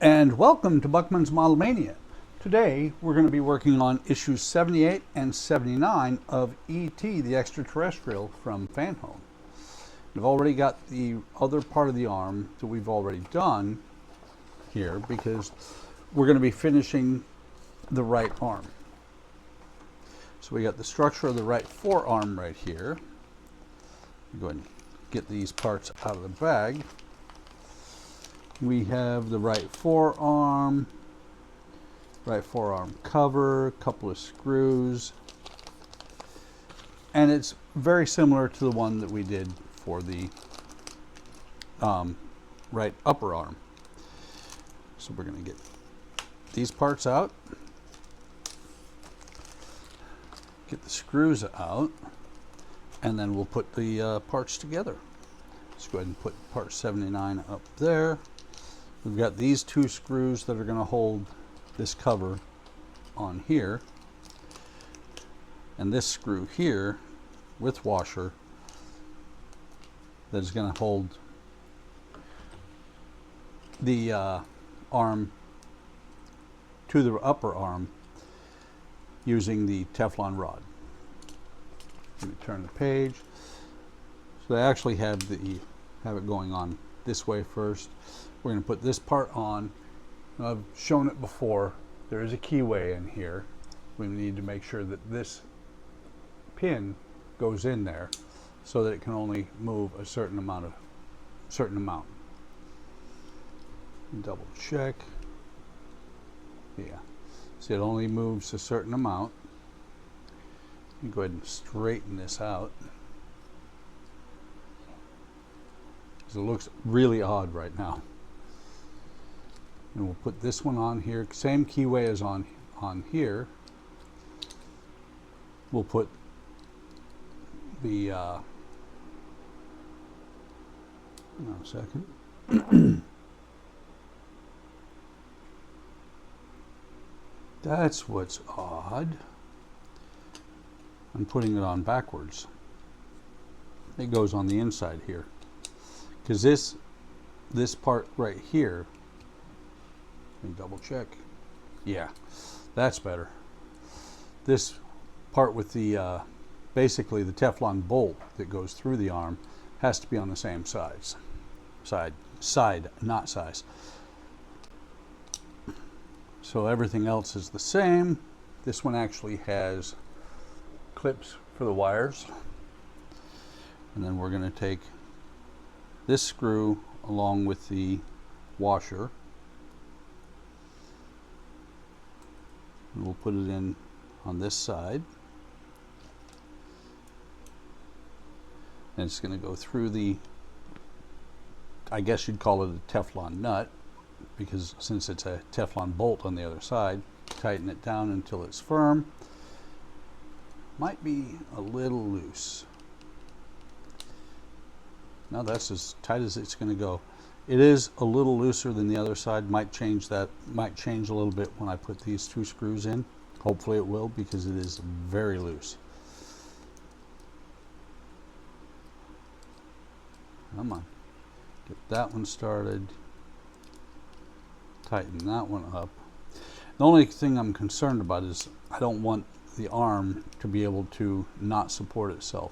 And welcome to Buckman's Model Mania. Today we're going to be working on issues 78 and 79 of E.T. the Extra-Terrestrial from Fanhome. We've already got the other part of the arm that we've already done here because we're going to be finishing the right arm. So we got the structure of the right forearm right here. Go ahead and get these parts out of the bag. We have the right forearm cover, a couple of screws, and it's very similar to the one that we did for the right upper arm. So we're going to get these parts out, get the screws out, and then we'll put the parts together. Let's go ahead and put part 79 up there. We've got these two screws that are going to hold this cover on here, and this screw here with washer that is going to hold the arm to the upper arm using the Teflon rod. Let me turn the page. So they actually have it going on this way first. We're going to put this part on. I've shown it before. There is a keyway in here. We need to make sure that this pin goes in there so that it can only move a certain amount. Double check. Yeah. See, it only moves a certain amount. You go ahead and straighten this out. It looks really odd right now. And we'll put this one on here. Same keyway as on here. We'll put the hang on a second. That's what's odd. I'm putting it on backwards. It goes on the inside here. Because this part right here, let me double check. Yeah, that's better. This part with the basically the Teflon bolt that goes through the arm has to be on the same side, not size. So everything else is the same. This one actually has clips for the wires, and then we're going to take this screw along with the washer, and we'll put it in on this side, and it's going to go through the, I guess you'd call it a Teflon nut, because since it's a Teflon bolt on the other side. Tighten it down until it's firm. Might be a little loose. Now that's as tight as it's going to go. It is a little looser than the other side. Might change a little bit when I put these two screws in. Hopefully it will, because it is very loose. Come on. Get that one started. Tighten that one up. The only thing I'm concerned about is I don't want the arm to be able to not support itself.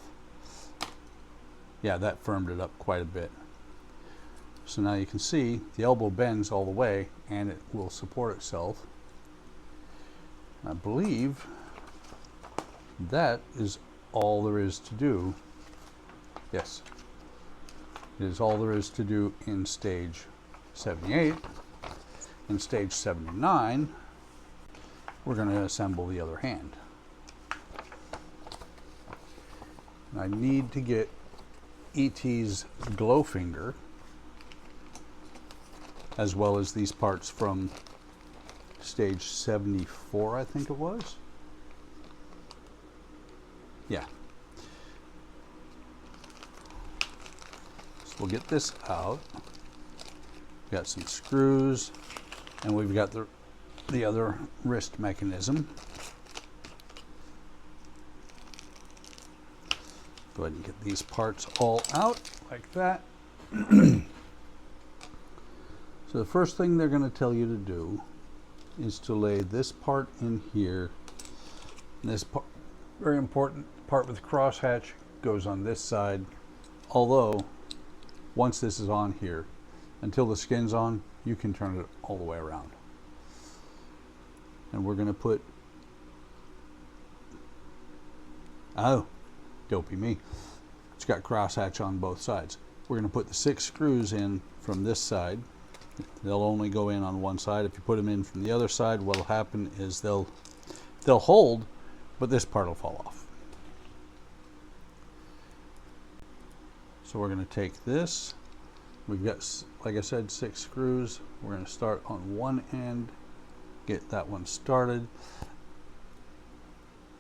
Yeah, that firmed it up quite a bit. So now you can see the elbow bends all the way and it will support itself. I believe that is all there is to do. Yes, it is all there is to do in stage 78. In stage 79, we're going to assemble the other hand. I need to get E.T.'s glow finger, as well as these parts from stage 74, I think it was. Yeah. So we'll get this out. We've got some screws, and we've got the other wrist mechanism. Go ahead and get these parts all out like that. So the first thing they're going to tell you to do is to lay this part in here. This part, very important part with the crosshatch, goes on this side. Although, once this is on here, until the skin's on, you can turn it all the way around. And we're going to put, oh, dopey me. It's got crosshatch on both sides. We're going to put the 6 screws in from this side. They'll only go in on one side. If you put them in from the other side, what'll happen is they'll hold, but this part will fall off. So we're going to take this. We've got, like I said, 6 screws. We're going to start on one end, get that one started,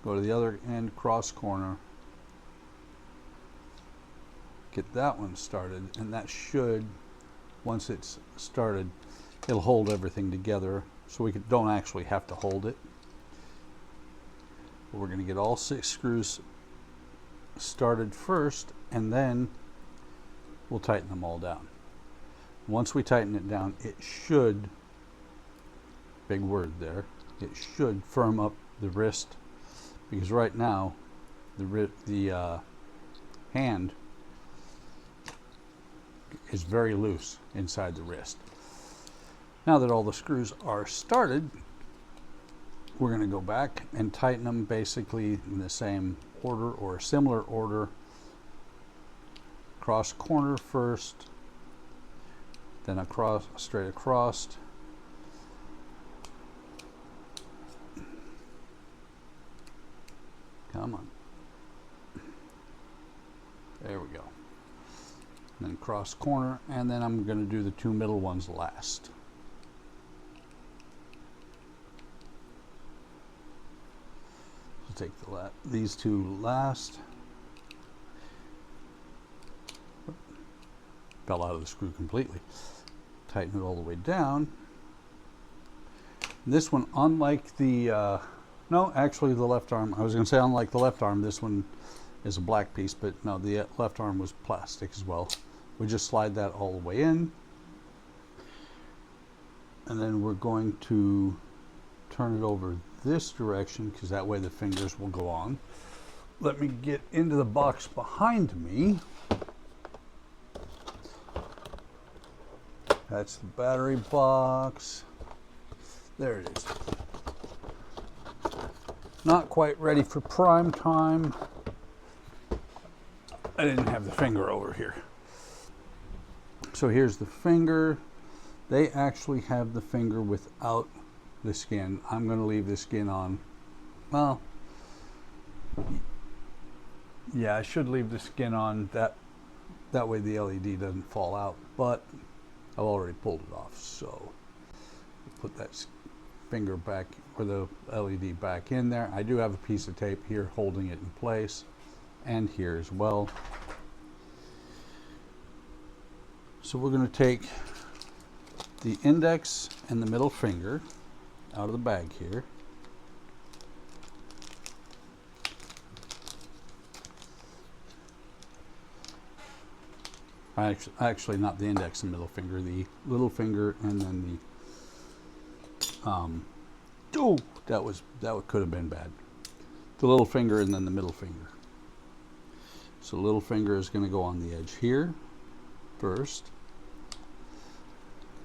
go to the other end, cross corner, get that one started, and that should, once it's started, it'll hold everything together, so we don't actually have to hold it. But we're going to get all 6 screws started first, and then we'll tighten them all down. Once we tighten it down, it should, big word there, it should firm up the wrist, because right now the hand is very loose inside the wrist. Now that all the screws are started, we're going to go back and tighten them basically in the same order or a similar order. Cross corner first, then across, straight across. Come on. There we go. And then cross corner, and then I'm going to do the 2 middle ones last. So take these 2 last. Fell out of the screw completely. Tighten it all the way down. This one, unlike the no, actually the left arm, I was going to say unlike the left arm, this one is a black piece, but no, the left arm was plastic as well. We just slide that all the way in, and then we're going to turn it over this direction, because that way the fingers will go on. Let me get into the box behind me. That's the battery box. There it is. Not quite ready for prime time. I didn't have the finger over here. So here's the finger. They actually have the finger without the skin. I'm going to leave the skin on. Well, yeah, I should leave the skin on. That way the LED doesn't fall out. But I've already pulled it off, so put that finger back, or the LED back in there. I do have a piece of tape here holding it in place, and here as well. So we're going to take the index and the middle finger out of the bag here. Actually not the index and middle finger, the little finger, and then the oh, that could have been bad. The little finger and then the middle finger. So the little finger is going to go on the edge here first.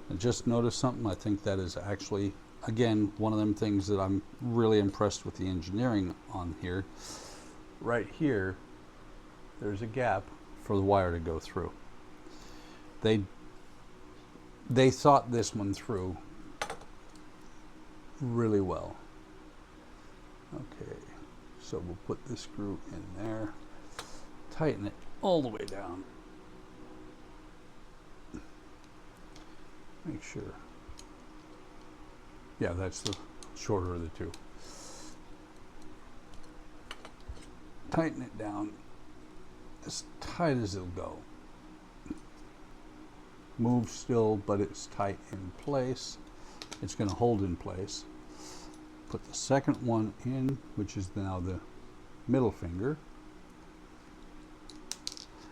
And just notice something. I think that is actually, again, one of them things that I'm really impressed with the engineering on here. Right here, there's a gap for the wire to go through. They thought this one through really well. Okay, so we'll put this screw in there, tighten it all the way down. Make sure. Yeah, that's the shorter of the two. Tighten it down as tight as it'll go. Move still, but it's tight in place. It's going to hold in place. Put the second one in, which is now the middle finger.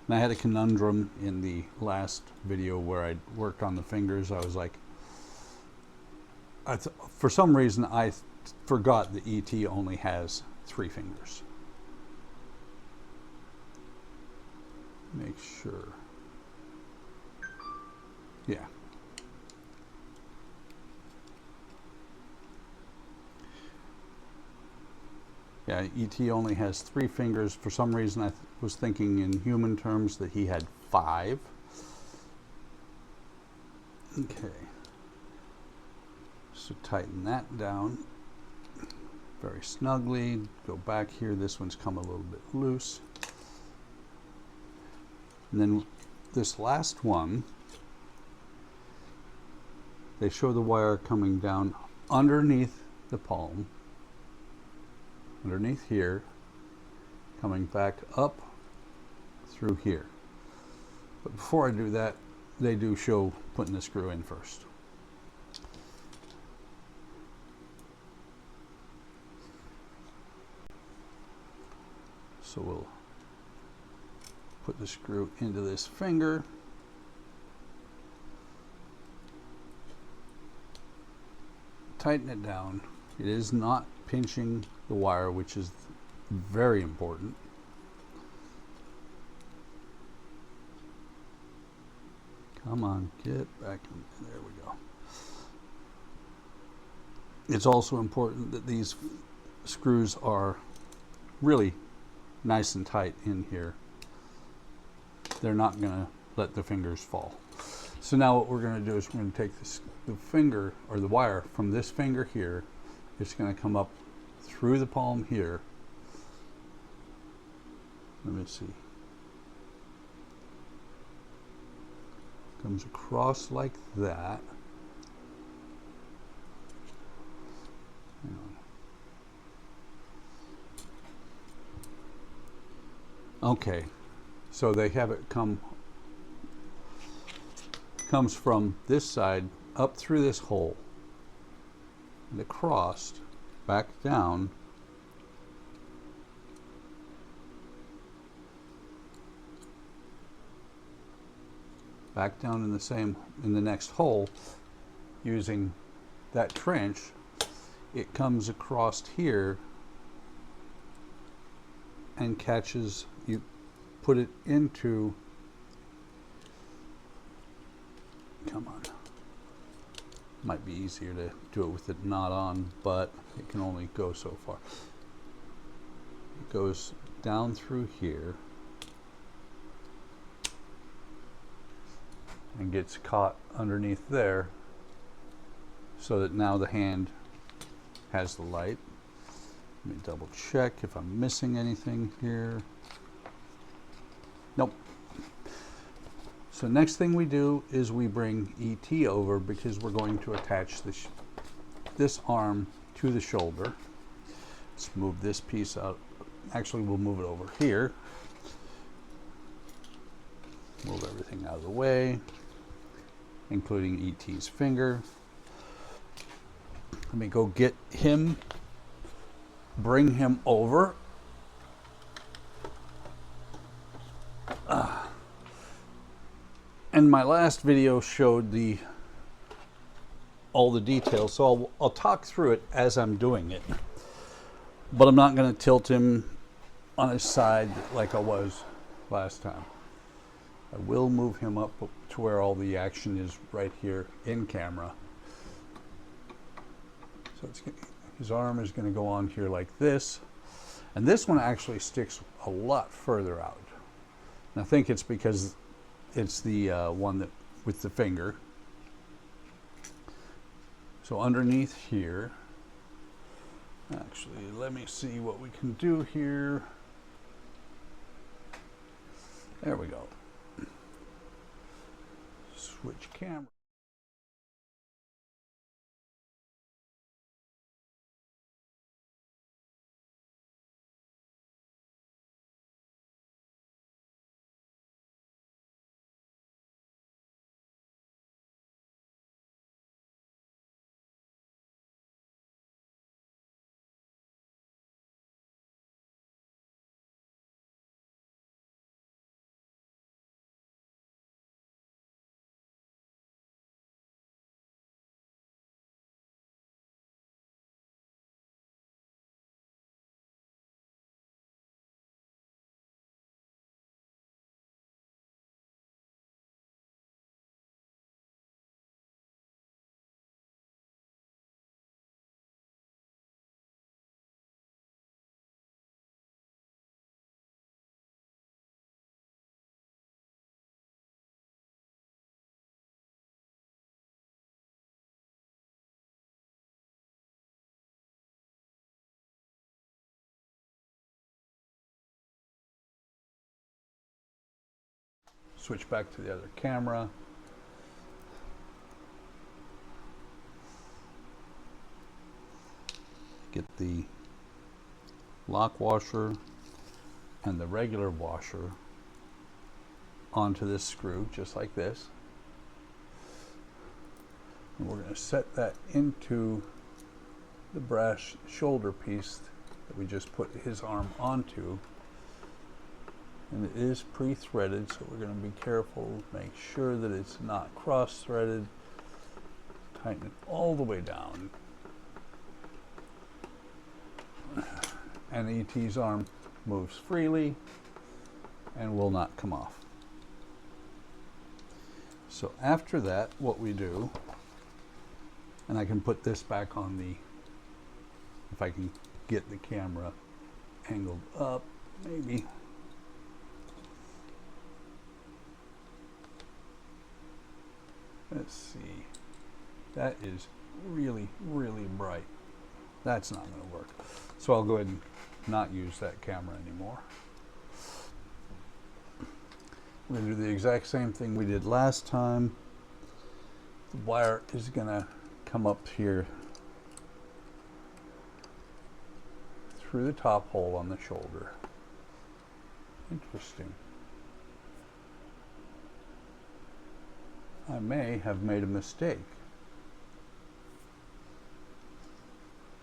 And I had a conundrum in the last video where I worked on the fingers. I was like, For some reason, I forgot the ET only has 3 fingers. Make sure. Yeah. Yeah, ET only has 3 fingers. For some reason, I was thinking in human terms that he had 5. Okay. So tighten that down very snugly. Go back here. This one's come a little bit loose. And then this last one, they show the wire coming down underneath the palm, underneath here, coming back up through here. But before I do that, they do show putting the screw in first. So we'll put the screw into this finger. Tighten it down. It is not pinching the wire, which is very important. Come on, get back in. There we go. It's also important that these screws are really nice and tight in here. They're not going to let the fingers fall. So now what we're going to do is we're going to take the finger, or the wire, from this finger here. It's going to come up through the palm here. Let me see. Comes across like that. Okay, so they have it comes from this side up through this hole and across, back down, back down in the next hole using that trench. It comes across here and catches, you put it into, come on, might be easier to do it with it not on, but it can only go so far. It goes down through here and gets caught underneath there, so that now the hand has the light. Let me double check if I'm missing anything here. Nope. So next thing we do is we bring ET over, because we're going to attach this arm to the shoulder. Let's move this piece out. Actually, we'll move it over here. Move everything out of the way, including ET's finger. Let me go get him, bring him over. And my last video showed all the details, so I'll talk through it as I'm doing it. But I'm not going to tilt him on his side like I was last time. I will move him up to where all the action is right here in camera. So his arm is going to go on here like this. And this one actually sticks a lot further out. And I think it's because it's the one that with the finger. So underneath here, actually, let me see what we can do here. There we go. Switch camera. switch back to the other camera. Get the lock washer and the regular washer onto this screw, just like this. And we're going to set that into the brass shoulder piece that we just put his arm onto. And it is pre-threaded, so we're going to be careful, make sure that it's not cross-threaded. Tighten it all the way down. And E.T.'s arm moves freely and will not come off. So after that, what we do, and I can put this back on the, if I can get the camera angled up, maybe. Let's see. That is really, really bright. That's not going to work. So I'll go ahead and not use that camera anymore. We're going to do the exact same thing we did last time. The wire is going to come up here through the top hole on the shoulder. Interesting. I may have made a mistake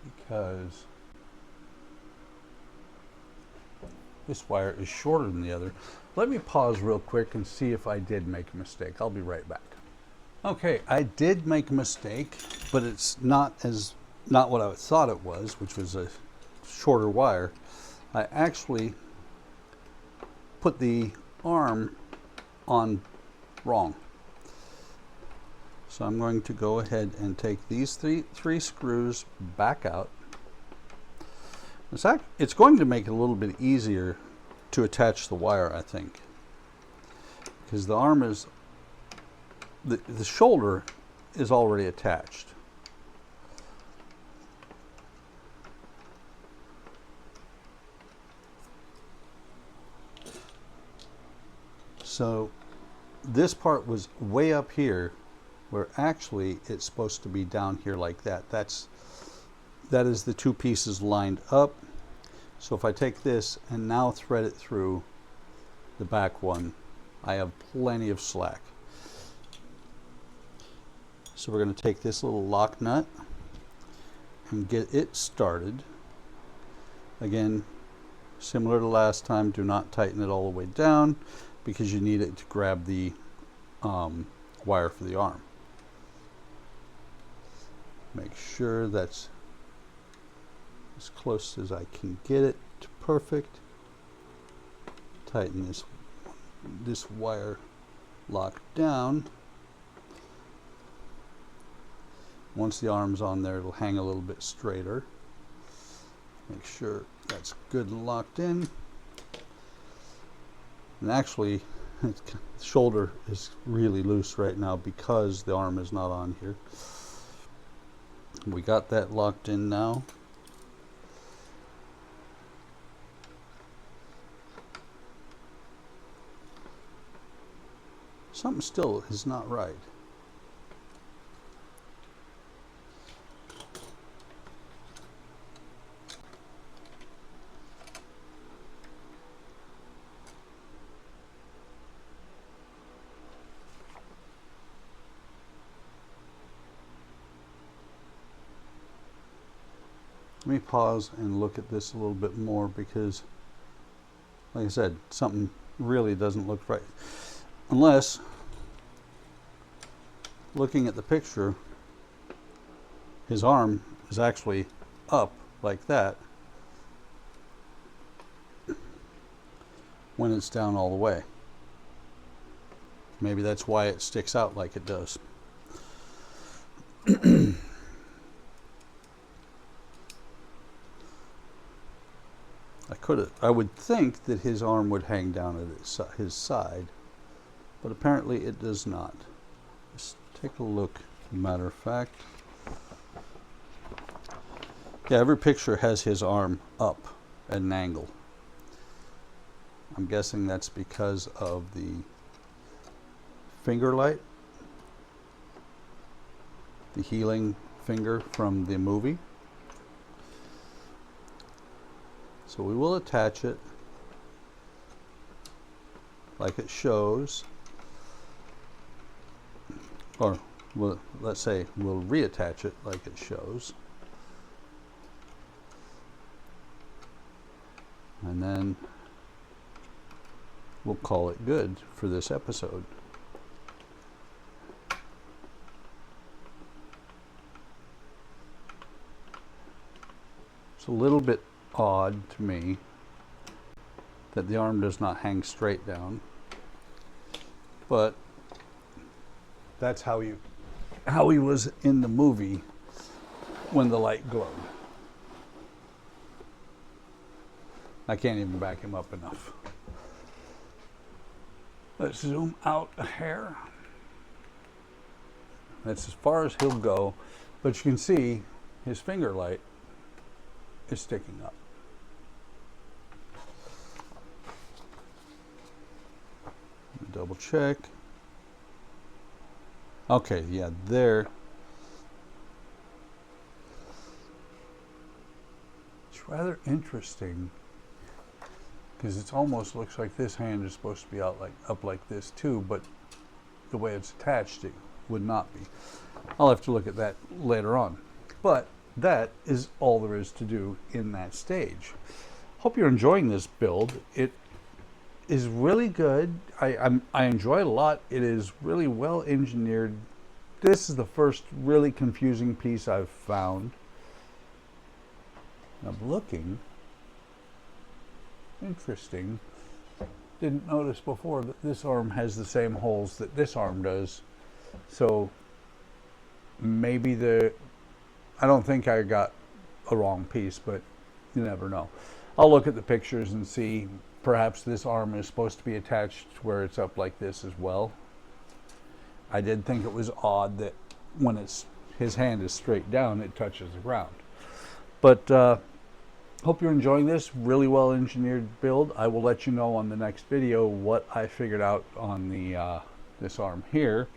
because this wire is shorter than the other. Let me pause real quick and see if I did make a mistake. I'll be right back. Okay, I did make a mistake, but it's not what I thought it was, which was a shorter wire. I actually put the arm on wrong. So I'm going to go ahead and take these three screws back out. It's going to make it a little bit easier to attach the wire, I think, because the arm is, the shoulder is already attached. So this part was way up here, where actually it's supposed to be down here like that. That is the two pieces lined up. So if I take this and now thread it through the back one, I have plenty of slack. So we're going to take this little lock nut and get it started. Again, similar to last time, do not tighten it all the way down because you need it to grab the wire for the arm. Make sure that's as close as I can get it to perfect. Tighten this wire lock down. Once the arm's on there, it'll hang a little bit straighter. Make sure that's good and locked in. And actually, the shoulder is really loose right now because the arm is not on here. We got that locked in now. Something still is not right. Let me pause and look at this a little bit more because, like I said, something really doesn't look right. Unless, looking at the picture, his arm is actually up like that when it's down all the way. Maybe that's why it sticks out like it does. I would think that his arm would hang down at his side, but apparently it does not. Let's take a look, matter of fact. Yeah, every picture has his arm up at an angle. I'm guessing that's because of the finger light, the healing finger from the movie. So we will attach it like it shows, or let's say we'll reattach it like it shows. And then we'll call it good for this episode. It's a little bit odd to me that the arm does not hang straight down, but that's how he was in the movie when the light glowed. I can't even back him up enough. Let's zoom out a hair. That's as far as he'll go, but you can see his finger light is sticking up. Double check. Okay, yeah, there. It's rather interesting because it almost looks like this hand is supposed to be out up like this too, but the way it's attached it would not be. I'll have to look at that later on. But that is all there is to do in that stage. Hope you're enjoying this build. It is really good. I enjoy it a lot. It is really well engineered. This is the first really confusing piece I've found. I'm looking. Interesting. Didn't notice before that this arm has the same holes that this arm does. So maybe I don't think I got a wrong piece, but you never know. I'll look at the pictures and see. Perhaps this arm is supposed to be attached where it's up like this as well. I did think it was odd that when his hand is straight down, it touches the ground. But hope you're enjoying this really well engineered build. I will let you know on the next video what I figured out on the this arm here,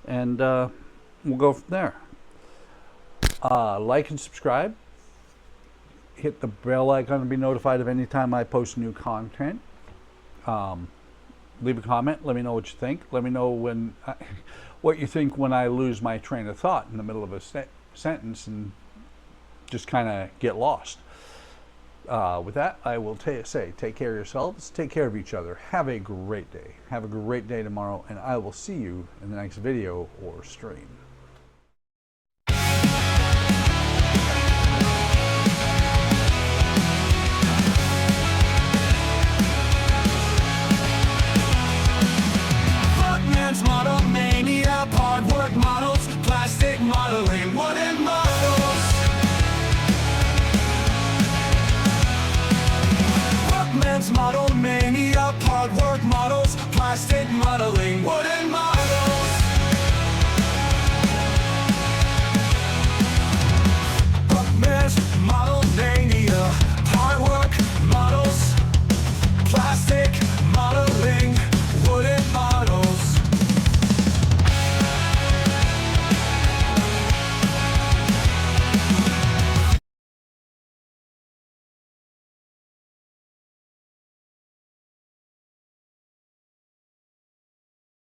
and we'll go from there. Like and subscribe. Hit the bell icon to be notified of any time I post new content. Leave a comment. Let me know what you think. Let me know what you think when I lose my train of thought in the middle of a sentence and just kind of get lost. With that, I will say take care of yourselves. Take care of each other. Have a great day. Have a great day tomorrow, and I will see you in the next video or stream. Model mania, hard work models, plastic modeling, wooden models. Workman's model mania, hard work models, plastic modeling, wooden models.